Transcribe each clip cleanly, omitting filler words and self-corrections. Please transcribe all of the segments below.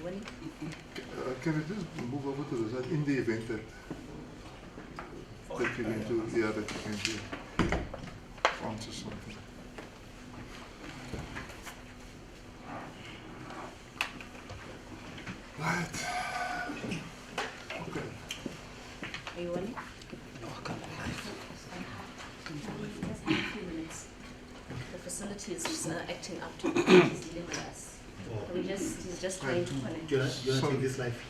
Can we just move over to the side in the event that you're going to, yeah, that you're going to answer something. Right. Okay. Are you ready? Just a few minutes. The facility is acting up to what he's dealing with us. He's just trying to connect. Do you want to take this live?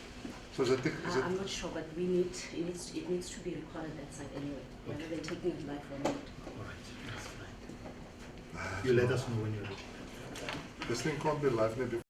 So is it, I'm not sure, but it needs to be recorded that side anyway. Whether they're taking it live or not. Alright, that's fine. You let us know when you're ready. this thing can't be live now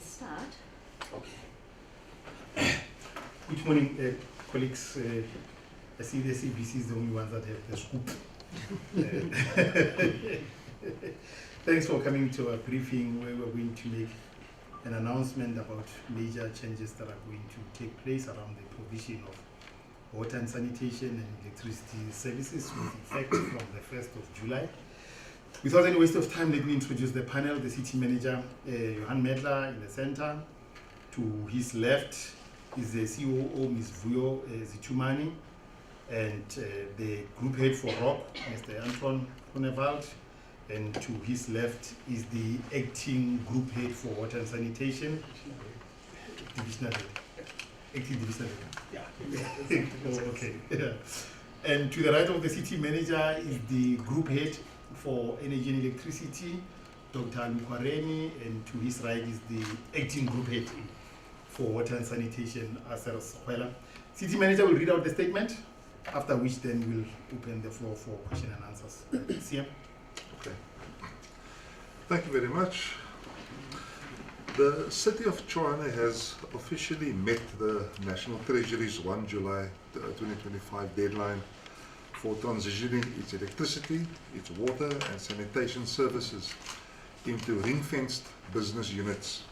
start. Good morning, colleagues. I see the CBC is the only ones that have the scoop. Thanks for coming to our briefing where we're going to make an announcement about major changes that are going to take place around the provision of water and sanitation and electricity services with effect from the 1st of July. Without any waste of time, let me introduce the panel. The city manager, Johan Medler, in the center. To his left is the COO, Ms. Vuyo Zichumani, and the group head for ROC, Mr. Anton Grunewald. And to his left is the acting group head for water and sanitation, divisional head. Acting divisional head. Oh, okay. Yeah. And to the right of the city manager is the group head for energy and electricity, Dr. Lukwareni, and to his right is the acting group head for water and sanitation, Asar Sokwela. City manager will read out the statement, after which then we'll open the floor for question and answers. CM. Okay. Thank you very much. The City of Tshwane has officially met the National Treasury's 1 July 2025 deadline for transitioning its electricity, its water and sanitation services into ring-fenced business units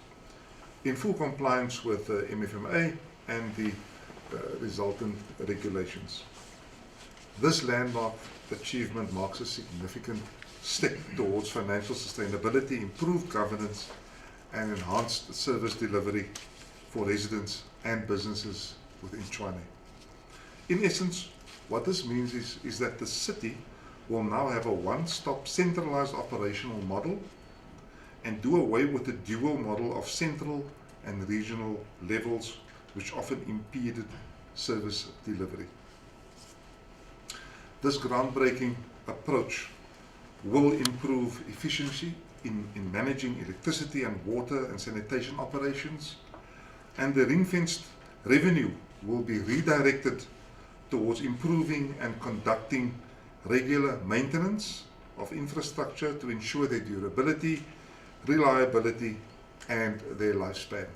in full compliance with MFMA and the resultant regulations. This landmark achievement marks a significant step towards financial sustainability, improved governance, and enhanced service delivery for residents and businesses within Tshwane. In essence, what this means is that the city will now have a one-stop centralized operational model and do away with the dual model of central and regional levels, which often impeded service delivery. This groundbreaking approach will improve efficiency in managing electricity and water and sanitation operations, and the ring-fenced revenue will be redirected towards improving and conducting regular maintenance of infrastructure to ensure their durability, reliability, and their lifespan.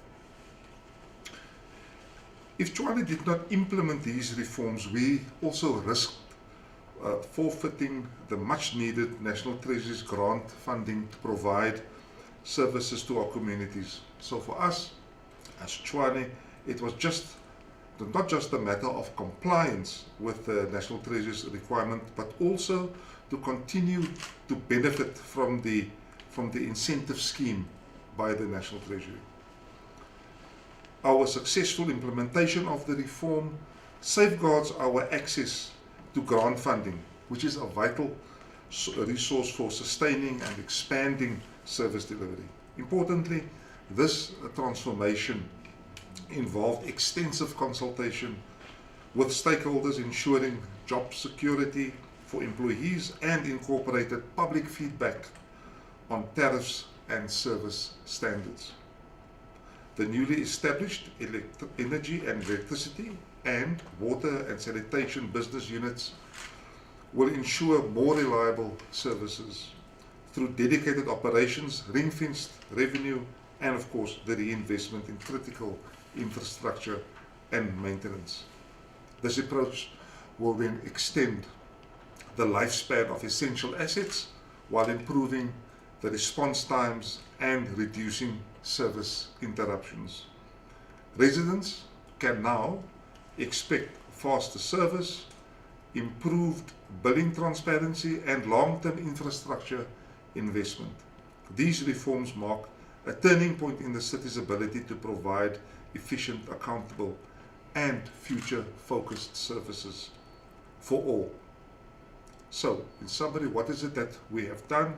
If Tshwane did not implement these reforms, we also risked forfeiting the much-needed National Treasury's grant funding to provide services to our communities. So for us, as Tshwane, it was not just a matter of compliance with the National Treasury's requirement, but also to continue to benefit from the incentive scheme by the National Treasury. Our successful implementation of the reform safeguards our access to grant funding, which is a vital resource for sustaining and expanding service delivery. Importantly, this transformation involved extensive consultation with stakeholders, ensuring job security for employees, and incorporated public feedback on tariffs and service standards. The newly established energy and electricity and water and sanitation business units will ensure more reliable services through dedicated operations, ring-fenced revenue, and of course the reinvestment in critical infrastructure and maintenance. This approach will then extend the lifespan of essential assets while improving the response times and reducing service interruptions. Residents can now expect faster service, improved billing transparency, and long-term infrastructure investment. These reforms mark a turning point in the city's ability to provide efficient, accountable, and future-focused services for all. So, in summary, what is it that we have done?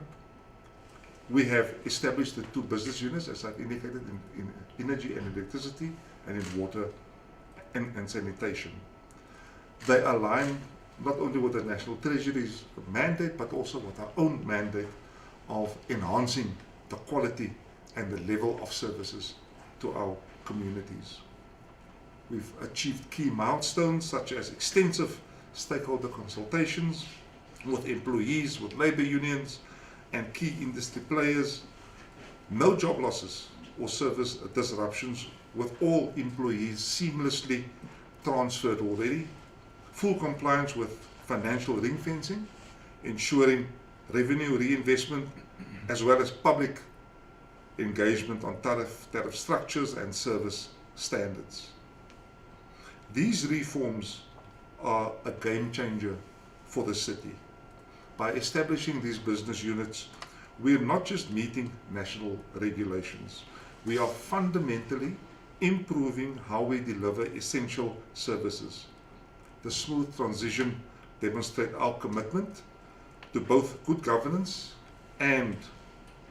We have established the two business units, as I've indicated, in energy and electricity, and in water and sanitation. They align not only with the National Treasury's mandate, but also with our own mandate of enhancing the quality and the level of services to our communities. We've achieved key milestones such as extensive stakeholder consultations with employees, with labor unions, and key industry players, no job losses or service disruptions, with all employees seamlessly transferred already, full compliance with financial ring fencing, ensuring revenue reinvestment, as well as public engagement on tariff structures and service standards. These reforms are a game changer for the city. By establishing these business units, we are not just meeting national regulations, we are fundamentally improving how we deliver essential services. The smooth transition demonstrates our commitment to both good governance and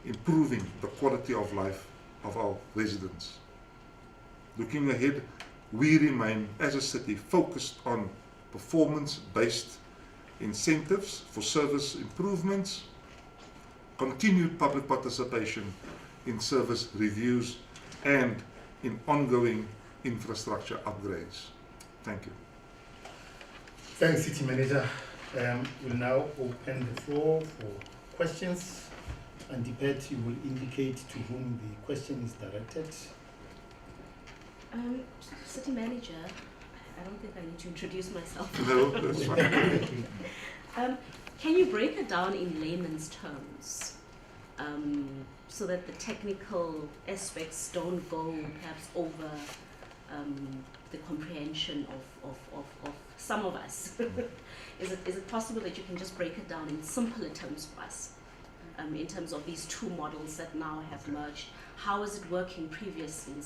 improving the quality of life of our residents. Looking ahead, we remain as a city focused on performance-based incentives for service improvements, continued public participation in service reviews, and in ongoing infrastructure upgrades. Thank you. Thanks, City Manager. We'll now open the floor for questions, and Debate, you will indicate to whom the question is directed. City Manager, I don't think I need to introduce myself. No, that's fine. Can you break it down in layman's terms, so that the technical aspects don't go perhaps over the comprehension of some of us? Is it possible that you can just break it down in simpler terms for us, in terms of these two models that now have merged? How is it working previously in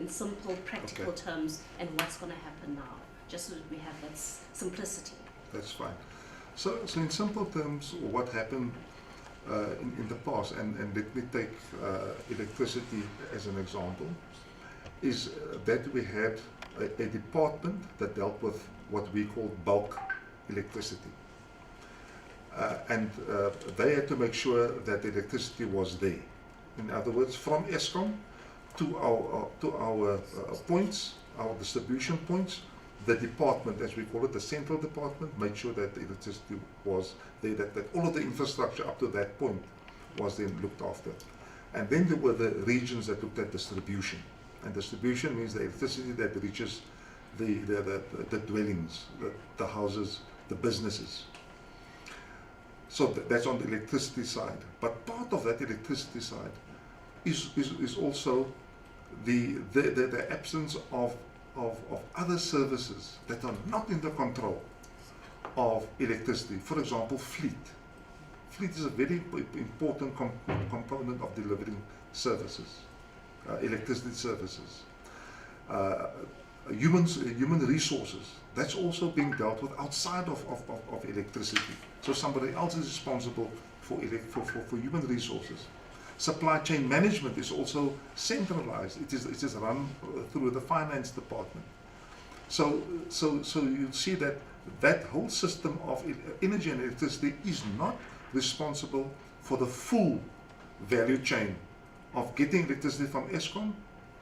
simple practical terms, and what's going to happen now, just so that we have that simplicity? That's fine. So in simple terms, what happened in the past, and let me take electricity as an example, is that we had a department that dealt with what we call bulk electricity. And they had to make sure that the electricity was there. In other words, from Eskom to our points, our distribution points, the department, as we call it, the central department, made sure that the electricity was there, that all of the infrastructure up to that point was then looked after. And then there were the regions that looked at distribution. And distribution means the electricity that reaches the dwellings, the houses, the businesses. So that's on the electricity side. But part of that electricity side is also the absence of other services that are not in the control of electricity. For example, fleet. Fleet is a very important component of delivering services, electricity services. Human resources, that's also being dealt with outside of electricity. So somebody else is responsible for human resources. Supply chain management is also centralized. It is run through the finance department. So you see that whole system of energy and electricity is not responsible for the full value chain of getting electricity from Eskom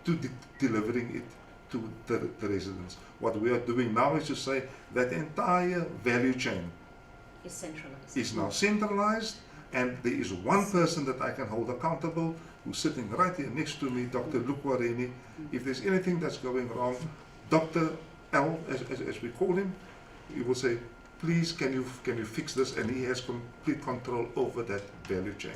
to delivering it to the residents. What we are doing now is to say that entire value chain is now centralized, and there is one person that I can hold accountable, who's sitting right here next to me, Dr. Lukwareni. If there's anything that's going wrong, Dr. L, as we call him, he will say, please, can you fix this? And he has complete control over that value chain.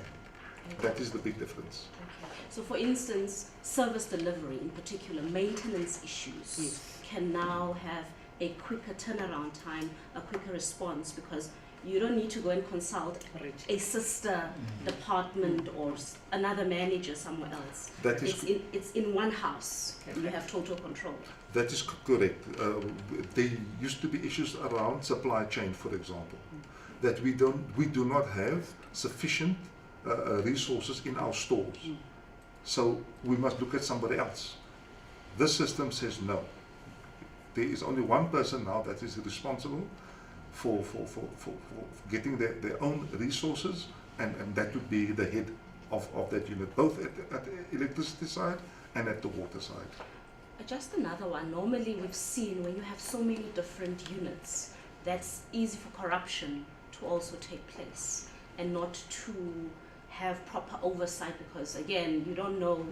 Okay. That is the big difference. Okay. So for instance, service delivery, in particular, maintenance issues can now have a quicker turnaround time, a quicker response, because you don't need to go and consult a sister department or another manager somewhere else. That is it's in one house. You have total control. That is correct. There used to be issues around supply chain, for example, that we do not have sufficient resources in our stores. So we must look at somebody else. This system says no. There is only one person now that is responsible for getting their own resources, and that would be the head of that unit, both at the electricity side and at the water side. Just another one. Normally we've seen when you have so many different units, that's easy for corruption to also take place and not to have proper oversight, because again, you don't know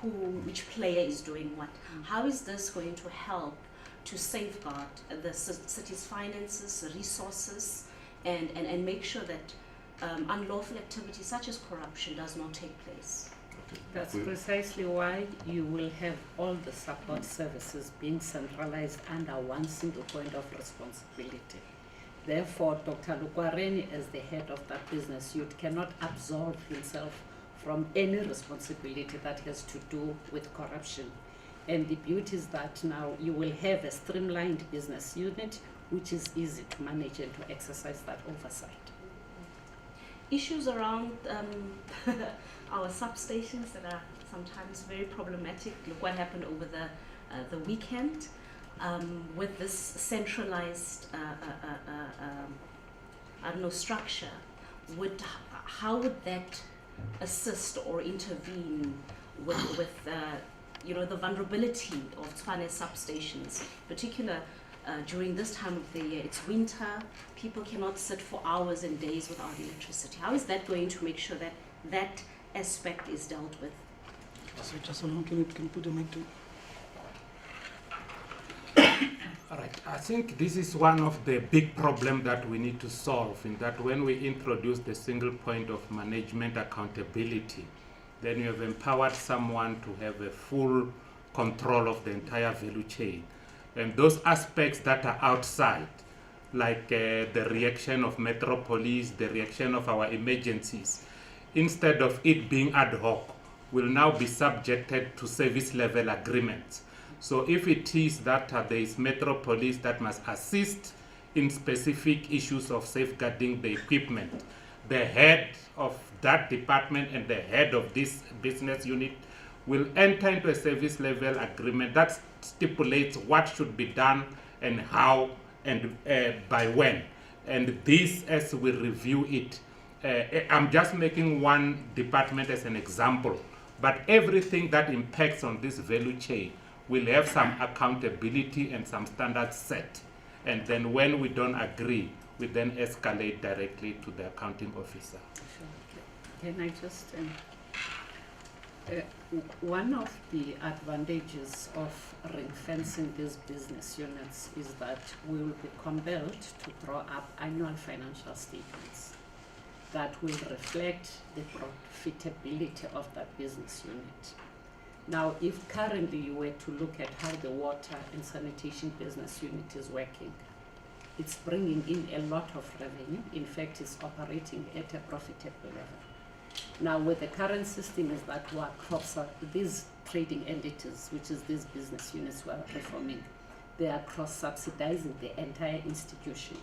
which player is doing what. How is this going to help to safeguard the city's finances, resources, and make sure that unlawful activity such as corruption does not take place? That's precisely why you will have all the support services being centralized under one single point of responsibility. Therefore, Dr. Lukwareni, as the head of that business unit, cannot absolve himself from any responsibility that has to do with corruption. And the beauty is that now you will have a streamlined business unit which is easy to manage and to exercise that oversight. Issues around our substations that are sometimes very problematic. Look what happened over the weekend with this centralized I don't know, structure. How would that assist or intervene with you know, the vulnerability of Tshwane substations, particular during this time of the year? It's winter, people cannot sit for hours and days without electricity. How is that going to make sure that that aspect is dealt with? So just along, can you put the mic to? All right. I think this is one of the big problems that we need to solve, in that when we introduce the single point of management accountability, then you have empowered someone to have a full control of the entire value chain. And those aspects that are outside, like the reaction of Metro Police, the reaction of our emergencies, instead of it being ad hoc, will now be subjected to service level agreements. So if it is that there is Metro Police that must assist in specific issues of safeguarding the equipment, the head of that department and the head of this business unit will enter into a service level agreement that stipulates what should be done and how and by when. And this, as we review it, I'm just making one department as an example, but everything that impacts on this value chain will have some accountability and some standards set. And then when we don't agree, we then escalate directly to the accounting officer. Sure. Can I just, one of the advantages of ring-fencing these business units is that we will be compelled to draw up annual financial statements that will reflect the profitability of that business unit. Now, if currently you were to look at how the water and sanitation business unit is working, it's bringing in a lot of revenue. In fact, it's operating at a profitable level. Now, with the current system is that we are these trading entities, which is these business units we are reforming, they are cross-subsidizing the entire institution,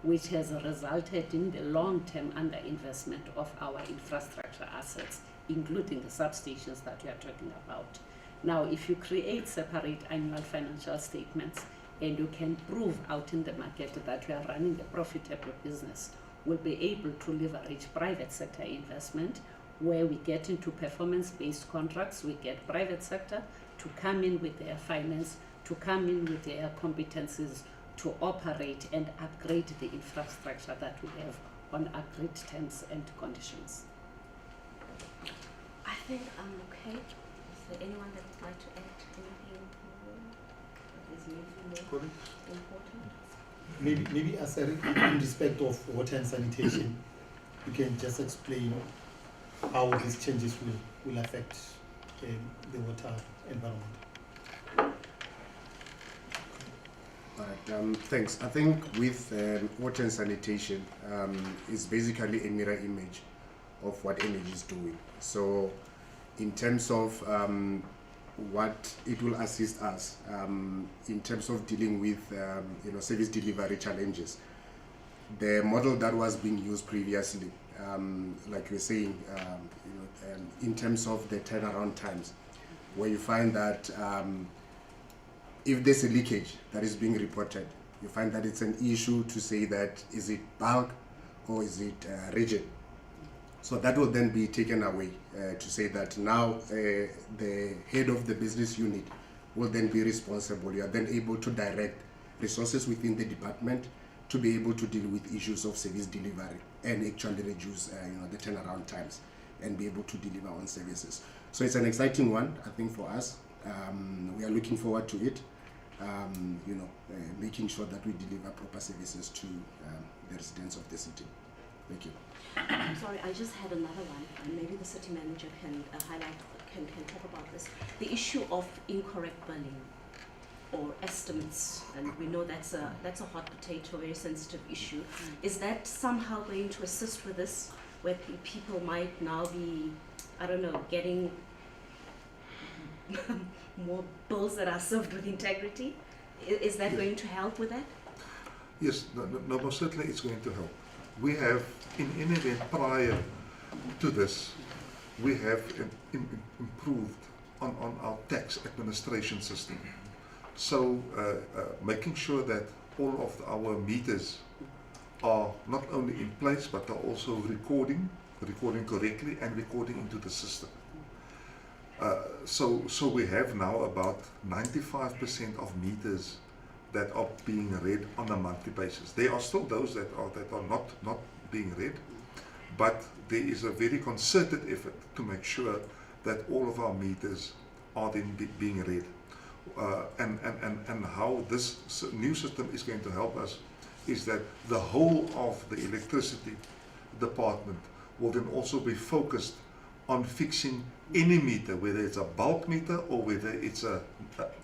which has resulted in the long-term underinvestment of our infrastructure assets, including the substations that we are talking about. Now, if you create separate annual financial statements and you can prove out in the market that we are running a profitable business, we'll be able to leverage private sector investment, where we get into performance-based contracts. We get private sector to come in with their finance, to come in with their competencies to operate and upgrade the infrastructure that we have on agreed terms and conditions. I think I'm okay. Is there anyone that would like to add anything more? Is anything more important? Maybe as a in respect of water and sanitation, you can just explain how these changes will affect the water environment. All right, thanks. I think with water and sanitation, it's basically a mirror image of what energy is doing. So in terms of what it will assist us in terms of dealing with service delivery challenges, the model that was being used previously, like you were saying, in terms of the turnaround times, where you find that if there's a leakage that is being reported, you find that it's an issue to say that is it bulk or is it rigid. So that will then be taken away to say that now the head of the business unit will then be responsible. You are then able to direct resources within the department to be able to deal with issues of service delivery and actually reduce the turnaround times and be able to deliver on services. So it's an exciting one, I think, for us. We are looking forward to it. Making sure that we deliver proper services to the residents of the city. Thank you. I'm sorry, I just had another one, and maybe the city manager can can talk about this. The issue of incorrect billing or estimates, and we know that's a hot potato, very sensitive issue. Is that somehow going to assist with this, where people might now be, I don't know, getting more bills that are served with integrity? Is that going to help with that? Yes, no, most certainly it's going to help. We have, in any event prior to this, we have improved on our tax administration system. So making sure that all of our meters are not only in place, but are also recording correctly and recording into the system. So we have now about 95% of meters that are being read on a monthly basis. There are still those that are not being read, but there is a very concerted effort to make sure that all of our meters are then being read. And how this new system is going to help us is that the whole of the electricity department will then also be focused on fixing any meter, whether it's a bulk meter or whether it's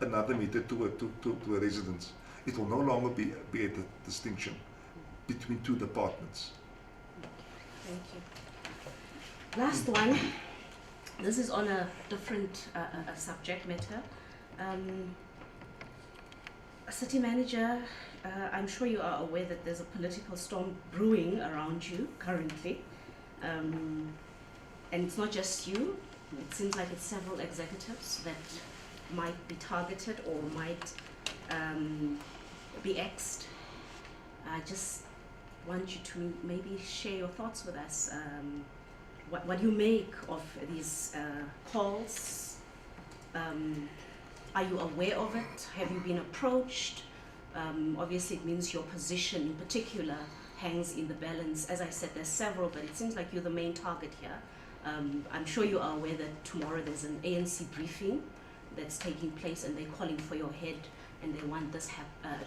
another meter to a residence. It will no longer be a distinction between two departments. Thank you. Last one. This is on a different subject matter. City manager, I'm sure you are aware that there's a political storm brewing around you currently. And it's not just you. It seems like it's several executives that might be targeted or might be axed. I just want you to maybe share your thoughts with us. What you make of these calls? Are you aware of it? Have you been approached? Obviously it means your position in particular hangs in the balance. As I said, there's several, but it seems like you're the main target here. I'm sure you are aware that tomorrow there's an ANC briefing that's taking place, and they're calling for your head, and they want this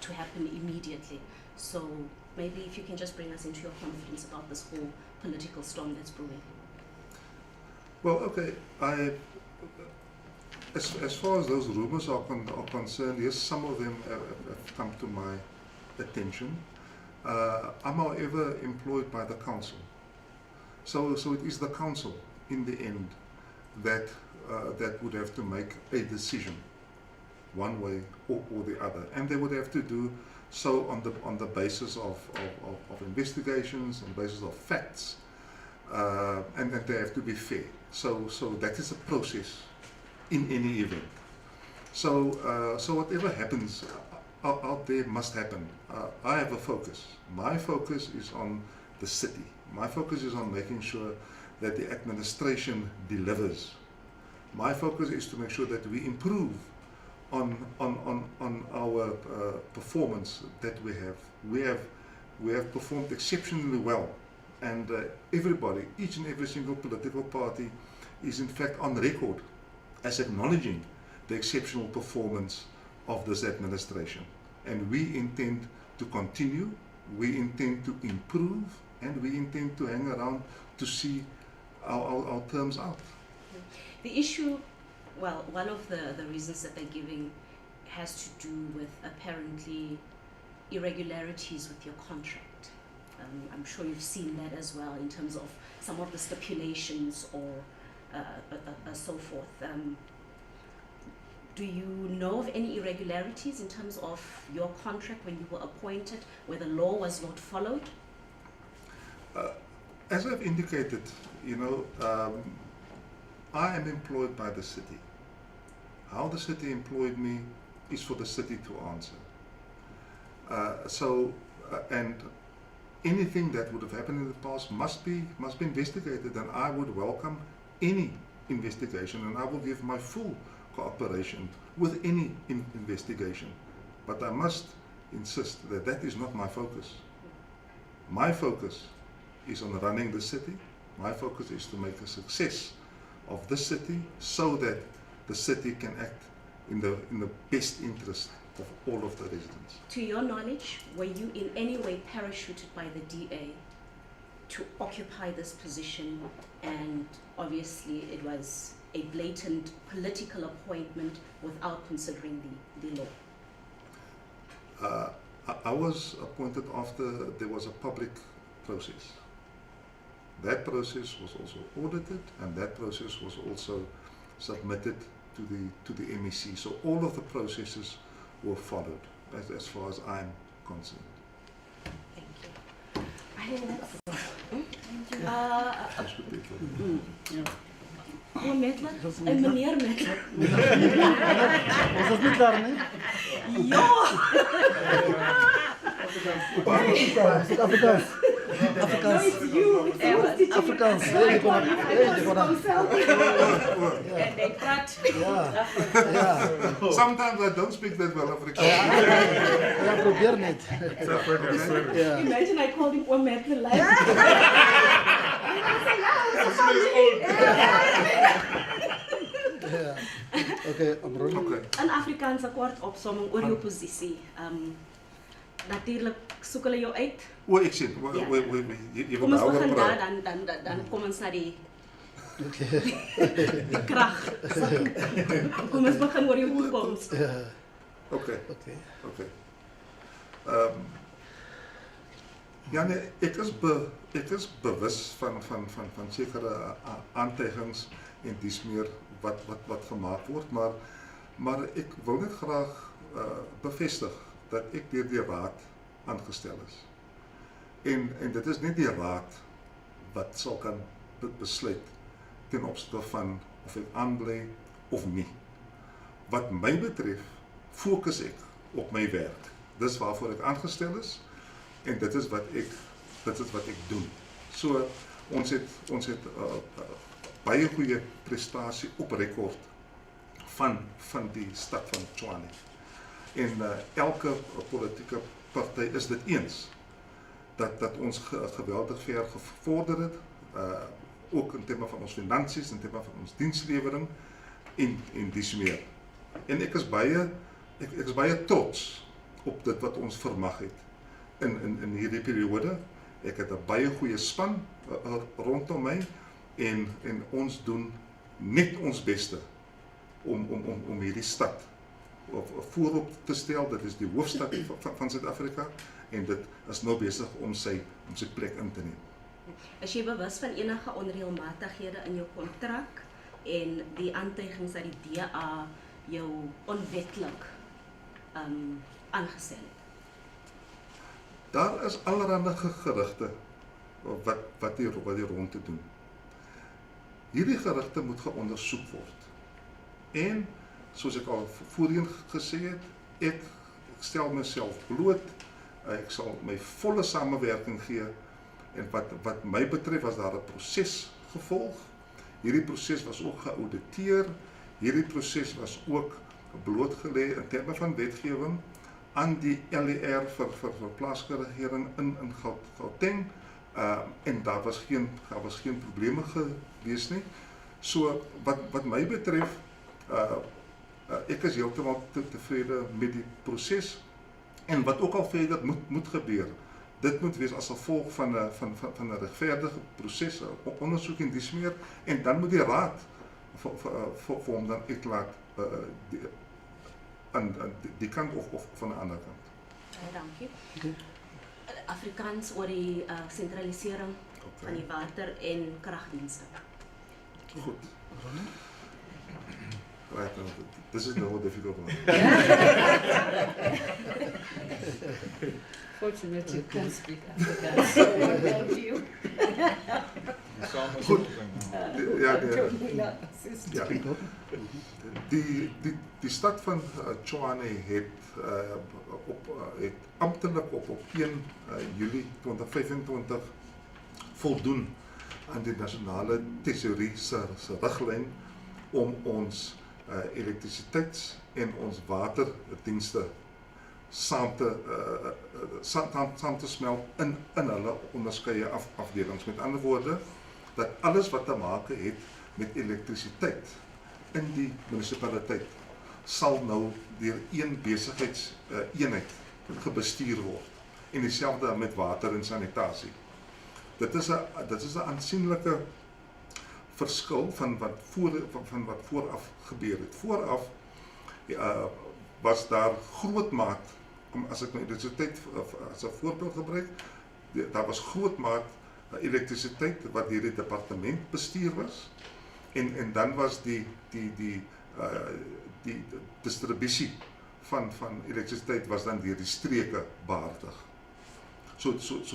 to happen immediately. So maybe if you can just bring us into your confidence about this whole political storm that's brewing. Well, okay. As far as those rumors are concerned, yes, some of them have come to my attention. I'm, however, employed by the council. So it is the council, in the end, that would have to make a decision, one way or the other, and they would have to do so on the basis of investigations, on the basis of facts, and that they have to be fair. So that is a process in any event. So whatever happens out there must happen. I have a focus. My focus is on the city. My focus is on making sure that the administration delivers. My focus is to make sure that we improve on our performance that we have. We have performed exceptionally well, and everybody, each and every single political party, is in fact on record as acknowledging the exceptional performance of this administration. And we intend to continue, we intend to improve, and we intend to hang around to see our terms out. The issue, well, one of the reasons that they're giving has to do with apparently irregularities with your contract. I'm sure you've seen that as well in terms of some of the stipulations or so forth. Do you know of any irregularities in terms of your contract when you were appointed, where the law was not followed? As I've indicated, I am employed by the city. How the city employed me is for the city to answer. And anything that would have happened in the past must be investigated, and I would welcome any investigation, and I will give my full cooperation with any investigation. But I must insist that that is not my focus. My focus is on running the city. My focus is to make a success of this city so that the city can act in the best interest of all of the residents. To your knowledge, were you in any way parachuted by the DA to occupy this position? And obviously it was a blatant political appointment without considering the law. I was appointed after there was a public process. That process was also audited, and that process was also submitted to the MEC. So all of the processes were followed, as far as I'm concerned. Thank you. I think that's That's what they told me. meneer Mettler. Was dat niet klaar, nee? Ja! Afrikaans. No, Afrikaans. it's you. It's you teaching Afrikaans. me. Hey, je kon En ik praat. Ja. Ja. Sometimes I don't speak that well Afrikaans. Ja, probeer niet. Ja. Imagine I called him Omet the life. Ja. Oké, Amron. Okay. Een Afrikaanse kort opsomming oor jou posisie. Natuurlijk zoeken hulle jou uit. Ik zie. Ja. Je Kom wil ons begin daarover daar, praten. dan kom ons naar die Oké. kracht. Kom ons begin oor jou toekomst. Ja. Oké. Oké. Ja, nee, ik is bewust van zekere aantijgings en dies meer wat gemaakt wordt, maar ik wil net graag bevestigen dat ik door die raad aangesteld is. En dit is niet die raad wat zal kan besluiten ten opzichte van of ik aanblijf of niet. Wat mij betreft focus ik op mijn werk. Dat is waarvoor ik aangesteld is. En dit is wat ik doe. So ons het baie goeie prestasie op record van die stad van Tshwane. En elke politieke party is dit eens dat ons geweldig ver gevorder het, ook in terme van ons finansies, in terme van ons dienslewering en dis meer. En ek is baie trots op dit wat ons vermag het in hierdie periode. Ek het 'n baie goeie span rondom my en ons doen net ons beste om hierdie stad voorop te stel. Dit is die hoofstad van Suid-Afrika en dit is nou besig om sy plek in te neem. Is jy bewus van enige onreëlmatighede in jou kontrak en die aantuigings dat die DA jou onwetlik aangestel het? Daar is allerhande gerugte wat hier rond te doen. Hierdie gerugte moet geondersoek word. En soos ek al voorheen gesê het, ek stel myself bloot. Ek sal my volle samewerking gee en wat my betref was daar 'n proses gevolg. Hierdie proses was ook geauditeer. Hierdie proses was ook blootgelê in terme van wetgewing aan die LER vir plaaslike regering in Gauteng. En daar was geen probleme gewees nie. So wat my betref, ek is heeltemal tevrede met die proses en wat ook al verder moet gebeur. Dit moet wees as gevolg van 'n regverdige proses, ondersoek en dis meer, en dan moet die raad vir hom dan uitlaat aan die kant of van 'n ander kant. Dankie. Afrikaans oor die sentralisering van die water en kragdienste. Goed. Right, this is the whole difficult one. Fortunately, you can speak Afrikaans, so we'll help you. Goed. Ja. Assist. Die stad van Tshwane het amptelik op 1 Julie 2025 voldoen aan die nasionale tesourie se riglyn om ons elektrisiteits- en ons waterdienste saam te smelt in hulle onderskeie afdelings. Met ander woorde, dat alles wat te maak het met elektrisiteit in die munisipaliteit sal nou deur een besigheidseenheid gebestuur word. En dieselfde met water en sanitasie. Dit is 'n aansienlike verskil van wat vooraf gebeur het. Vooraf was daar groot maat, as ek nou elektrisiteit as 'n voorbeeld gebruik, daar was groot maat elektrisiteit wat deur die departement bestuur was, en dan was die distribusie van elektrisiteit was dan deur die streke behartig. So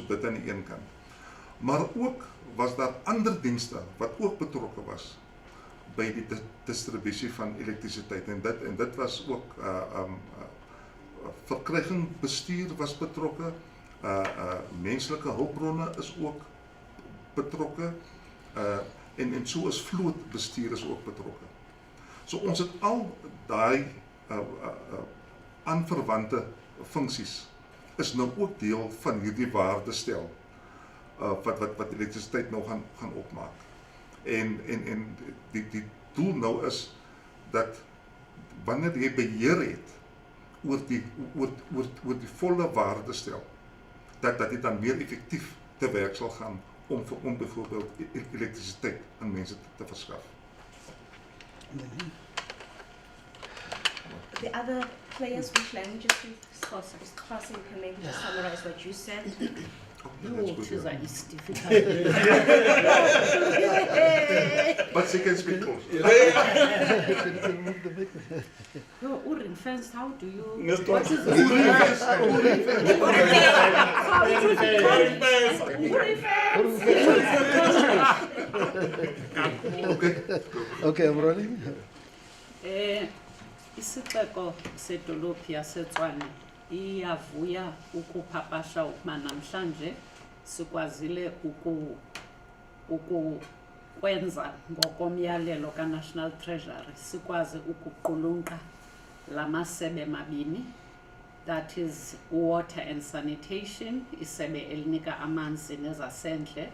dit aan die een kant. Maar ook was daar ander dienste wat ook betrokke was by die distribusie van elektrisiteit, en dit was ook verkryging bestuur was betrokke, menslike hulpbronne is ook betrokke, en so is vlootbestuur is ook betrokke. So ons het al daai aanverwante funksies is nou ook deel van hierdie waardestel wat elektrisiteit nou gaan opmaak. En die doel nou is dat wanneer jy beheer het oor die volle waardestel, dat dit dan meer effektief te werk sal gaan om byvoorbeeld elektrisiteit aan mense te verskaf. The other players, which languages do Xhosa can maybe just summarize what you said. Xhosa is difficult. But she can speak close. No, ring-fenced, how do you... Let's What talk. is it? Okay, I'm rolling. Isixeko sedolophu yaseTshwane iyavuya ukupapasha ukuba namhlanje sikwazile ukwenza ngokomyalelo ka-National Treasury sikwazi ukuqulunqa lamasebe mabini, that is water and sanitation, isebe elinika amanzi nezasendle,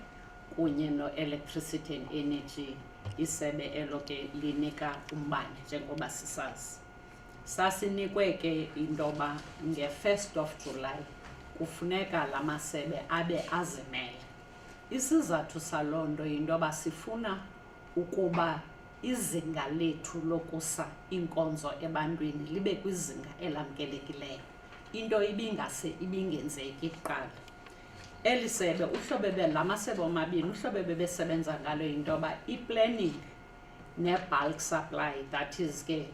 kunye no-electricity and energy, isebe elo ke linika umbane njengoba sisazi. Sasinikwe ke indoba nge-1st of July kufuneka lamasebe abe azimele. Isizathu saloo nto yintoba sifuna ukuba izinga lethu lokusa inkonzo ebantwini libe kwizinga elamkelekileyo. Into ibingenzeki kuqala. Eli sebe uhlobo lamasebe omabini uhlobo bebesebenza ngalo yintoba i-planning ne-bulk supply, that is ke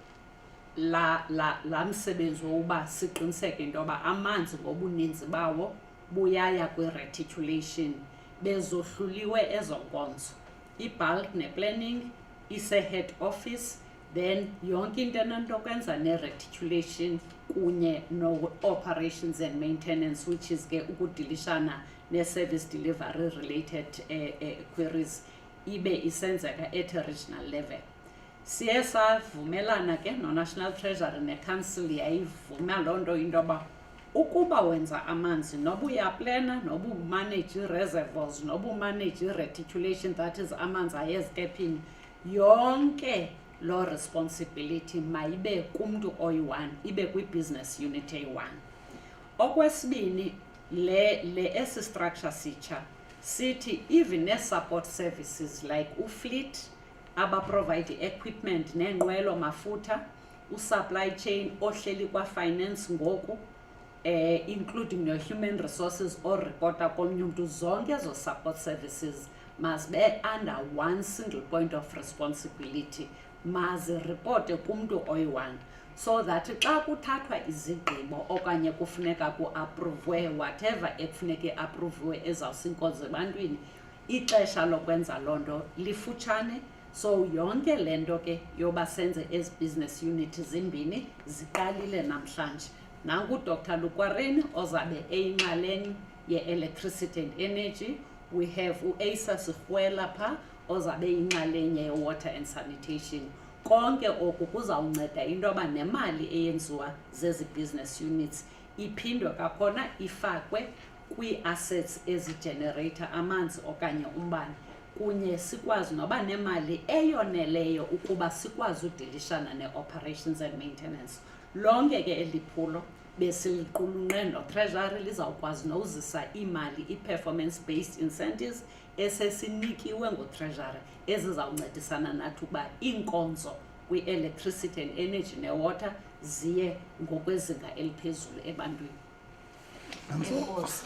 la msebenzi wokuba siqiniseke intoba amanzi ngobuninzi bawo buyaya kwi-reticulation bezohluliwe ezo nkonzo. I-bulk ne-planning ise-head office, then yonke into enento kwenza ne-reticulation kunye no-operations and maintenance, which is ke ukudilishana ne-service delivery related queries ibe isenzeka at a regional level. Siye savumelana ke no-National Treasury ne-Council yayivuma loo nto intoba ukuba wenza amanzi noba uyaplana noba umanage reservoirs noba umanage reticulation, that is amanzi ayezitephini, yonke lo responsibility mayibe kumntu oyi-one, ibe kwi-business unit eyi-one. Okwesibini, esi structure sitsha sithi even ne-support services like ufleet aba-provide equipment neenqwelo mafutha, usupply chain ohleli kwa-finance ngoku, including no-human resources oripota komnye umntu, zonke ezo support services must be under one single point of responsibility, maziripote kumntu oyi-one, so that xa kuthathwa izigqibo okanye kufuneka ku-appruvwe whatever ekufuneka appruvwe ezawusinkonzo ebantwini, ixesha lokwenza loo nto lifutshane. So yonke le nto ke yoba senze ezi business unit zimbini ziqalile namhlanje. Nangu Dr. Lukwareni ozabe eyinxalenye ye-electricity and energy. We have u-Asa Sirhwela pha ozabe eyinxalenye ye-water and sanitation. Konke oku kuzawunceda into yoba nemali eyenziwa zezi business units iphindwe kakhona ifakwe kwii-assets ezigenerator amanzi okanye umbane, kunye sikwazi noba nemali eyoneleyo ukuba sikwazi udilishana ne-operations and maintenance. Lonke ke eli phulo besiliqulunqe no-treasury lizawukwazi nowuzisa imali i-performance based incentives esesinikiwe ngu-treasury ezizawuncedisana nathi ukuba iinkonzo kwi-electricity and energy ne-water ziye ngokwezinga eliphezulu ebantwini. Enkosi.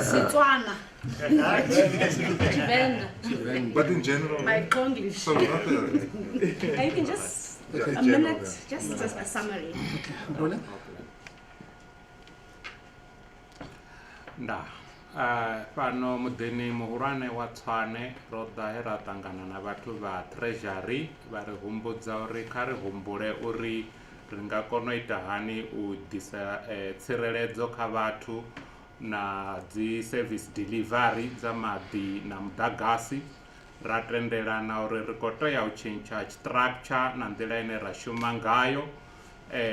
Setswana, Venda. But in general, my English. so not You can just yeah, a general, minute, yeah. just a summary. Nda. Fano muḓini muhulwane wa Tshwane ro ḓa he ra ṱangana na vhathu vha treasury vha ri humbudza uri kha ri humbule uri ri nga kona u ita hani u ḓisa tsireledzo kha vhathu na dzi service delivery dza maḓi na muḓagasi. Ra tendelana uri ri khou tea u tshentsha structure na nḓila ine ra shuma ngayo,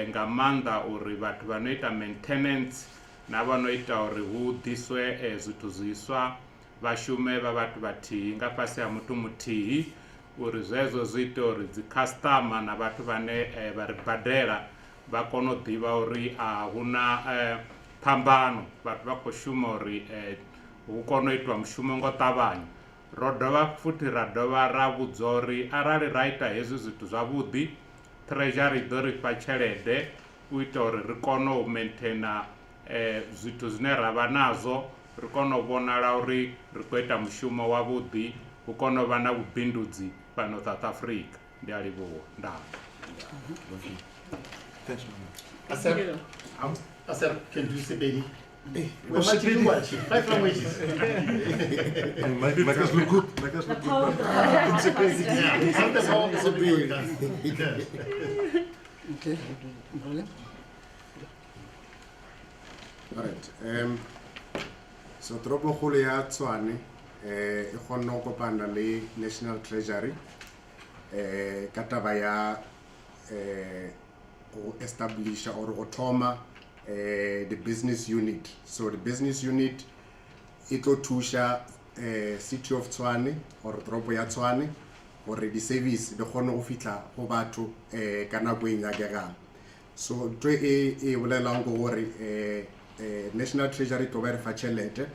nga maanḓa uri vhathu vha no ita maintenance na vha no ita uri hu ḓiswe zwithu zwiswa vha shume vha vhathu vhathihi nga fhasi ha muthu muthihi, uri zwezwo zwi ite uri dzi customer na vhathu vhane vha ri badela vha kone u ḓivha uri a huna phambano, vhathu vha khou shuma uri hu kone u itwa mushumo ngo ṱavhanya. Ro dovha futhi ra dovha ra vhudza uri arali ra ita hezwi zwithu zwavhuḓi, treasury ḓo ri fha tshelede u ita uri ri kone u maintaina zwithu zwine ra vha nazwo, ri kone u vhonala uri ri khou ita mushumo wavhuḓi, hu kone u vha na vhubindudzi fhano South Africa. Ndi a livhuwa. Ndaa. Thanks, man. Asar can do Sepedi. We're watching you 5 languages. Make us look good. Make us look good. Sometimes all Sepedi does. Okay. Rolling. Alright, so toropo kgolo ya Tshwane e kgonne go kopana le National Treasury ka taba ya go establish or go thoma the business unit. So the business unit e tlo thusha city of Tshwane or toropo ya Tshwane gore di service di kgone go fitla go batho ka nako e nyakegang. So ntho e bolelang go gore National Treasury to ba re fa tšhelete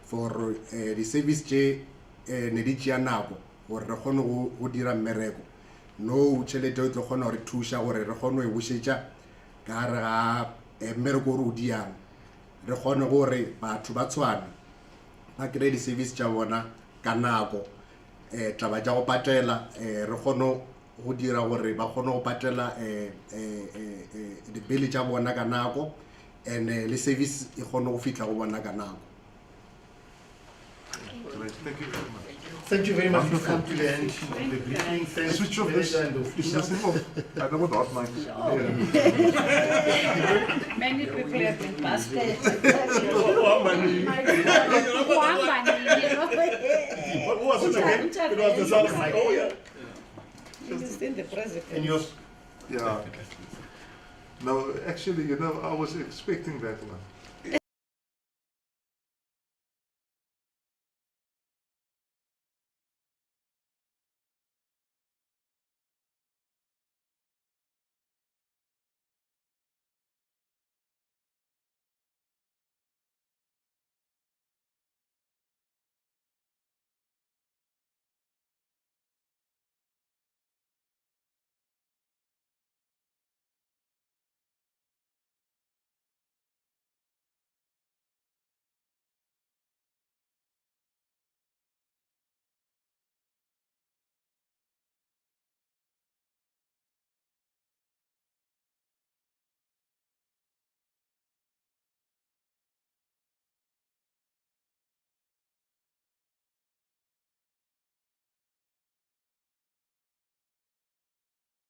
for the service tše ne di tšea nako gore re kgone go dira mmereko. No tšhelete o tlo kgona go re thuša gore re kgone go e bušetša ka gare ga mmereko gore o diang, re kgone gore batho ba Tshwane ba kry-e di-service tša bona ka nako, taba tša go patela re kgone go dira gore ba kgone go patela di-bill tša bona ka nako, and le service e kgone go fitla go bona ka nako. Thank you very much. Thank you very much for coming to the end of the briefing. Thanks Switch to off the this. and the Is this thing off? I don't want hot mics. Many people have been busted. What was it again? It was the sound of my, oh yeah. Still the president. And yours? Yeah. No, actually, you know, I was expecting that one.